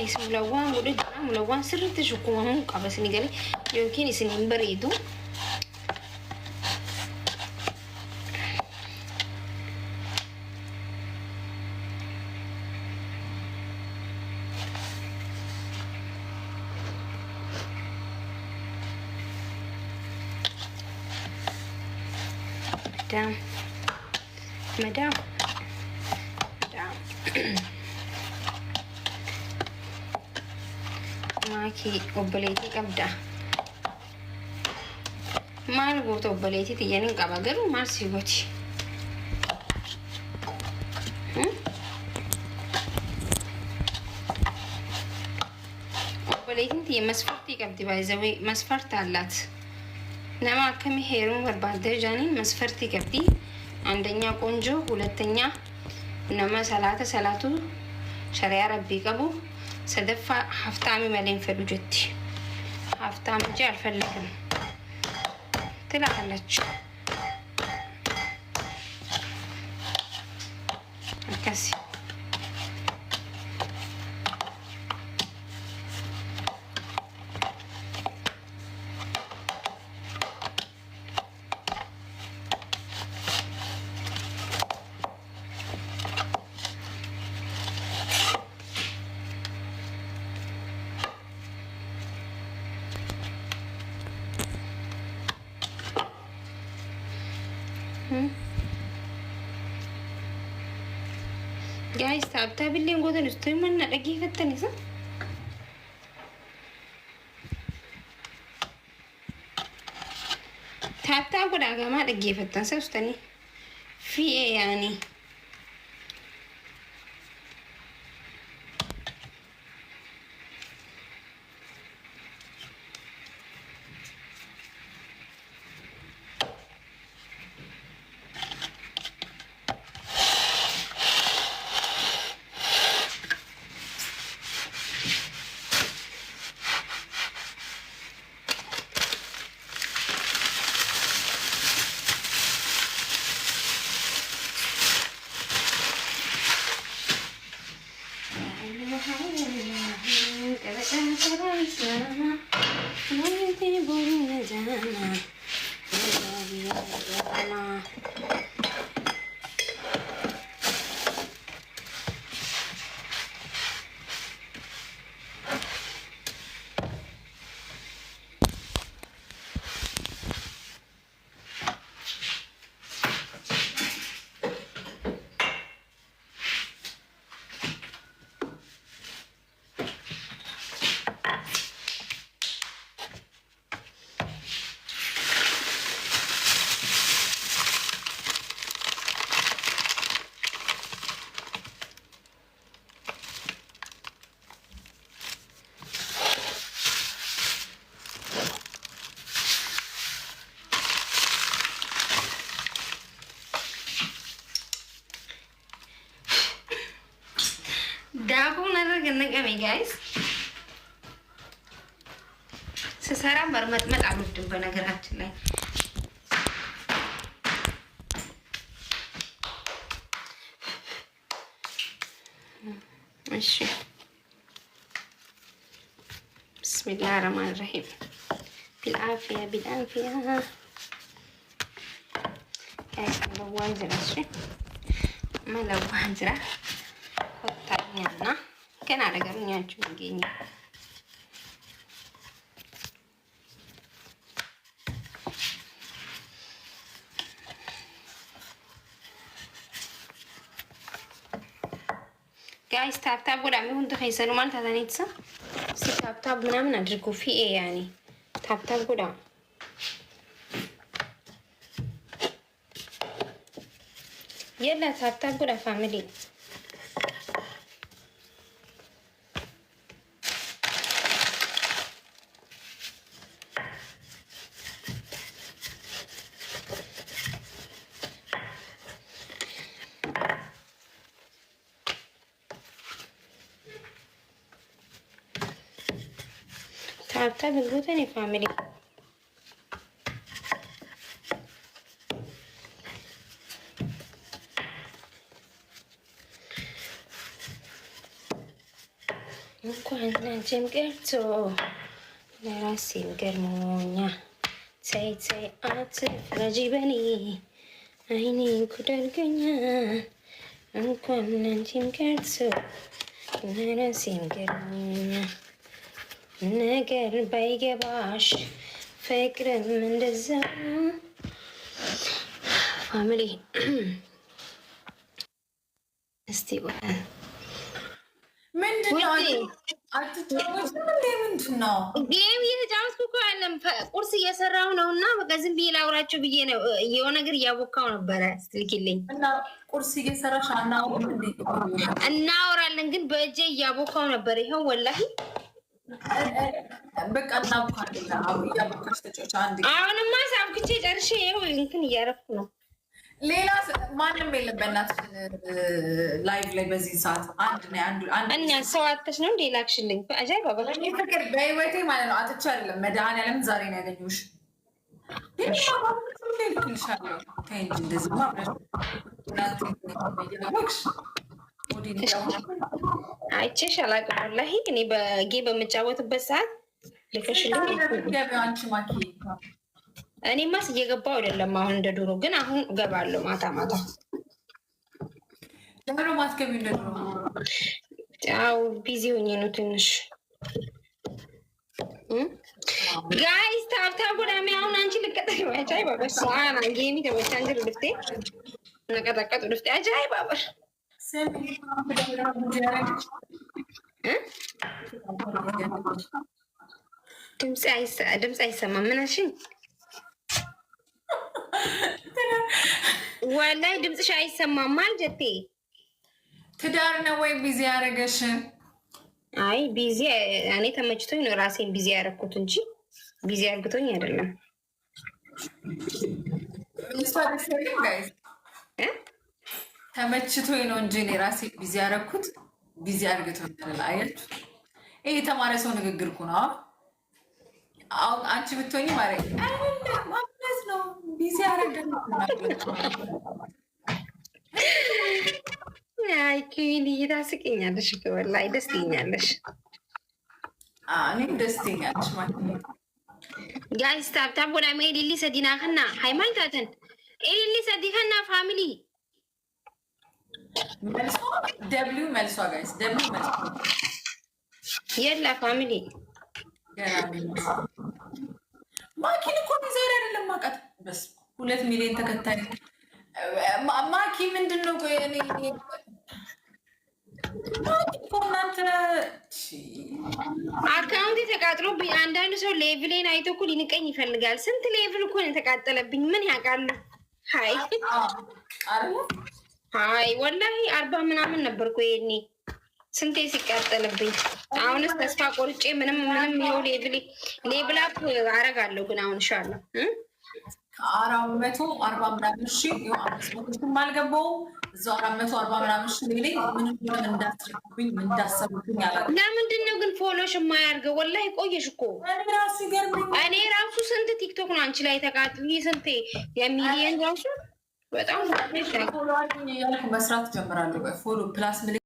guys mulawwan godhe jira mulawwan sirriitti shukumamuu qaba isin galee yookiin isin hin bareedu. Madam Maki obboleetii qabda. Maal goota obboleetii tiyyaniin qaba garuu maal si gooti? Obboleetiin tiyya masfartii qabdi baay'ee masfarta allat. Nama akkami heeruun barbaadde jaaniin masfartii qabdi. አንደኛ ቆንጆ ሁለተኛ ነማ ሰላቱ ሸሪዓ ረቢ ቀቡ ሰደፋ ሀፍታሚ መሌን ፈዱጀቲ ሀፍታም እንጂ አልፈልግም ትላለች። አካሲ guys taaptaa billeen gootan istu manna dhageeffattanis taaptaa godhaa gamaa dhageeffattan sabstanii fi'ee yaanii daakuu narra naqame guys ስሰራ በርመጥመጥ አልወድም በነገራችን ላይ እሺ بسم الله الرحمن الرحيم بالعافية بالعافية guys ملوان جرا ملوان جرا خطانيانا كان على قرنيا جوجيني guys tap tap ولا مي هون تخيسلوا ما تاتانيتسا سي tap tap ምናምን አድርጉ ፊኤ ያኒ tap tap ولا يلا tap tap ولا فاميلي tap بالبوتني فاميلي እንኳን አንቺም ቀርቶ ለራሴም ገርሞኛል። ተይ ተይ አትፍረጂ በኔ አይኔ ኩደልገኛል። እንኳን አንቺም ቀርቶ ለራሴም ገርሞኛል። ነገር ባይገባሽ ፍቅርም እንደዛ ፋሚሊ እስቲ ምንድነው ጌም እየተጫወትኩ እኮ ያለም ቁርስ እየሰራሁ ነው እና በቃ ዝም ብዬ ላውራቸው ብዬ ነው። የሆነ ነገር እያቦካው ነበረ ስትልኪልኝ እና ቁርስ እየሰራሽ እናወራለን፣ ግን በእጄ እያቦካው ነበር። ይኸው ወላሂ በቃ አሁንማ ሳብክቼ ጨርሼ ይኸው እንትን እያረፍኩ ነው። ሌላ ማንም የለም በእናትሽን ላይቭ ላይ በዚህ ሰዓት እና ሰው አተሽ ነው እንዴ ላክሽልኝ? በአጃይ ባባ ፍቅር በህይወቴ ማለት ነው አትቻ አይደለም መድኃኒዓለም ዛሬ ነው ያገኘሁሽ። አይቼሽ አላውቅም ወላሂ። እኔ በጌ በምጫወትበት ሰዓት ልከሽልኝ አንቺ ማኪ እኔማስ እየገባው አይደለም አሁን እንደ ዱሮ፣ ግን አሁን እገባለሁ ማታ ማታ። ለምን ማትገቢ እንደ ዱሮ? ያው ቢዚ ሆኜ ነው ትንሽ። ጋይስ ታብታብ ወዳሜ አሁን አንቺ ልቀጠይ ባይ ባበር ሳና ጌሚ ተወቻንጀ ልፍቴ ነቀጠቀጥ ልፍቴ አጃይ ባበር ድምፅ አይሰማም። ምን አልሽኝ? ወላሂ ድምፅሽ አይሰማም። አልጀቴ ትዳር ነው ወይ ቢዚ ያደረገሽ? አይ ቢዚ እኔ ተመችቶኝ ነው ራሴን ቢዚ ያደረኩት እንጂ ቢዚ አርግቶኝ አይደለም። ተመችቶኝ ነው እንጂ እኔ ራሴ ቢዚ ያደረኩት ቢዚ አርግቶኝ አይደለም። አያችሁ፣ ይሄ የተማረ ሰው ንግግር እኮ ነው። አሁን አንቺ ብትሆኚ ማለት ነው ቢዚ ያደረገ አይ ኪኒ ታስቂኛለሽ እኮ ወላሂ ደስ ትይኛለሽ። እኔም ደስ ትይኛለሽ ማለት ነው። ጋይስ ታብታብ ወላ ሜዲሊ ሰዲና ከና ሃይማኖታትን ኤሊሊ ሰዲ ከና ፋሚሊ መልሶ ደብሊው መልሷ ጋይስ ደብሊው መልሷ የላ ፋሚሊ ማኪን እኮ ዛሬ አይደለም ማውቃት በስ 2 ሚሊዮን ተከታይ ማኪ ምንድን ነው? አካውንት ተቃጥሎብኝ አንዳንድ ሰው ሌቭሌን አይቶ እኮ ሊንቀኝ ይፈልጋል። ስንት ሌቭል እኮ ነው የተቃጠለብኝ። ምን ያውቃሉ? ሀይ ወላሂ 40 ምናምን ነበርኩ ይሄኔ ስንቴ ሲቃጠልብኝ። አሁንስ ተስፋ ቆርጬ ምንም ይኸው ሌቭል አፕ አረጋለሁ። ግን አሁን ኢንሻአላህ 440 ምናምን ሺ 500 አልገባውም። እዛው 440 ምናምን ሺ እንግዲህ ምንም እንዳስረኩብኝ እንዳሰቡብኝ ያላል። ለምንድን ነው ግን ፎሎሽ የማያርገው? ወላሂ ቆየሽ እኮ እኔ ራሱ ስንት ቲክቶክ ነው አንቺ ላይ ተቃጥሎ ስንቴ የሚሊየን ራሱ በጣም ያልኩ መስራት ጀምራለሁ። ፎሎ ፕላስ ምልክት